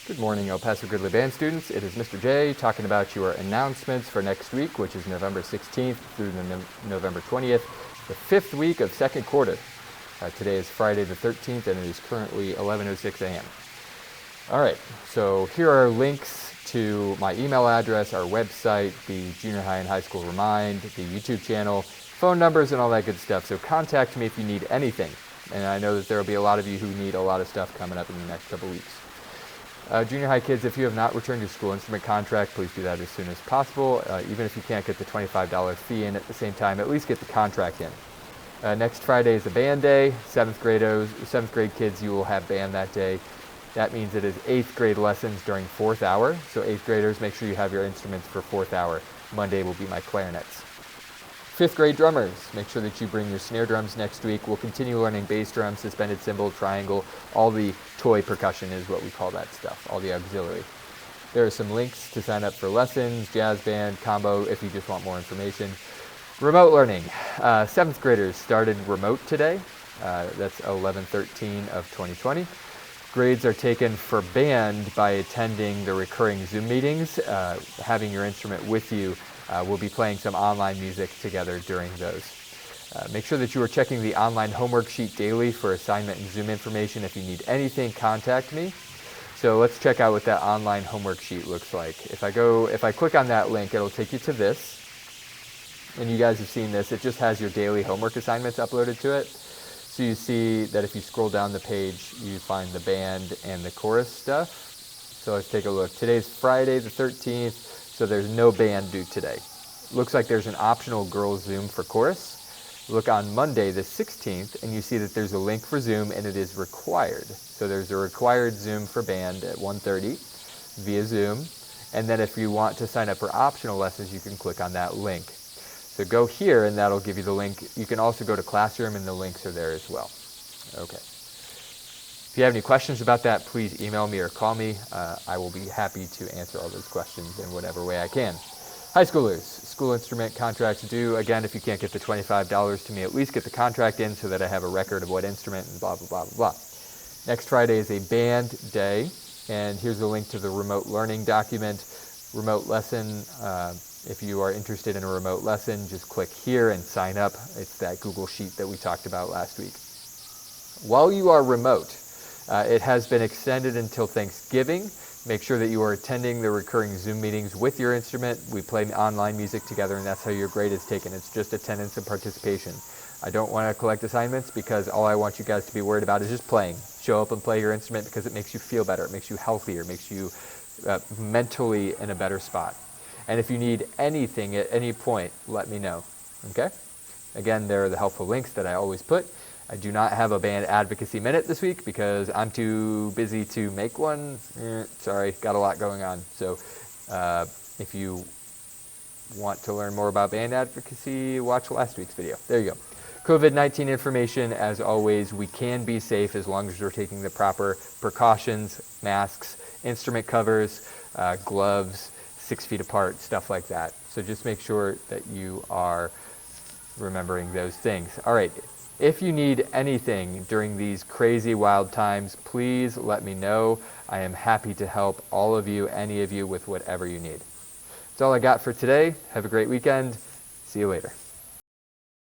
Good morning, El Paso Gridley Band students. It is Mr. J talking about your announcements for next week, which is November 16th through the November 20th, the fifth week of second quarter. Today is Friday the 13th, and it is currently 11:06 a.m. All right, so here are links to my email address, our website, the junior high and high school remind, the YouTube channel, phone numbers, and all that good stuff. So contact me if you need anything. And I know that there will be a lot of you who need a lot of stuff coming up in the next couple weeks. Junior high kids, if you have not returned your school instrument contract, please do that as soon as possible. Even if you can't get the $25 fee in at the same time, at least get the contract in. Next Friday is a band day. Seventh grade kids, you will have band that day. That means it is 8th grade lessons during 4th hour. So 8th graders, make sure you have your instruments for 4th hour. Monday will be my clarinets. 5th grade drummers, make sure that you bring your snare drums next week. We'll continue learning bass drum, suspended cymbal, triangle, all the toy percussion is what we call that stuff, all the auxiliary. There are some links to sign up for lessons, jazz band, combo, if you just want more information. Remote learning. 7th graders started remote today. That's 11/13 of 2020. Grades are taken for band by attending the recurring Zoom meetings, having your instrument with you. We'll be playing some online music together during those. Make sure that you are checking the online homework sheet daily for assignment and Zoom information. If you need anything, contact me. So let's check out what that online homework sheet looks like. If I click on that link, it'll take you to this. And you guys have seen this. It just has your daily homework assignments uploaded to it. So you see that if you scroll down the page, you find the band and the chorus stuff. So let's take a look. Today's Friday the 13th. So there's no band due today. Looks like there's an optional girls Zoom for chorus. Look on Monday the 16th and you see that there's a link for Zoom and it is required. So there's a required Zoom for band at 1:30 via Zoom. And then if you want to sign up for optional lessons, you can click on that link. So go here and that'll give you the link. You can also go to Classroom and the links are there as well. Okay. If you have any questions about that, please email me or call me. I will be happy to answer all those questions in whatever way I can. High schoolers, school instrument contracts due. Again, if you can't get the $25 to me, at least get the contract in so that I have a record of what instrument and blah, blah, blah, blah, blah. Next Friday is a band day, and here's a link to the remote learning document. Remote lesson, if you are interested in a remote lesson, just click here and sign up. It's that Google Sheet that we talked about last week. While you are remote, it has been extended until Thanksgiving. Make sure that you are attending the recurring Zoom meetings with your instrument. We play online music together, and that's how your grade is taken. It's just attendance and participation. I don't want to collect assignments because all I want you guys to be worried about is just playing. Show up and play your instrument because it makes you feel better. It makes you healthier. It makes you mentally in a better spot. And if you need anything at any point, let me know. Okay? Again, there are the helpful links that I always put. I do not have a band advocacy minute this week because I'm too busy to make one. Sorry, got a lot going on. So if you want to learn more about band advocacy, watch last week's video. There you go. COVID-19 information, as always, we can be safe as long as we're taking the proper precautions, masks, instrument covers, gloves, 6 feet apart, stuff like that. So just make sure that you are remembering those things. All right. If you need anything during these crazy wild times, please let me know. I am happy to help all of you, any of you, with whatever you need. That's all I got for today. Have a great weekend. See you later.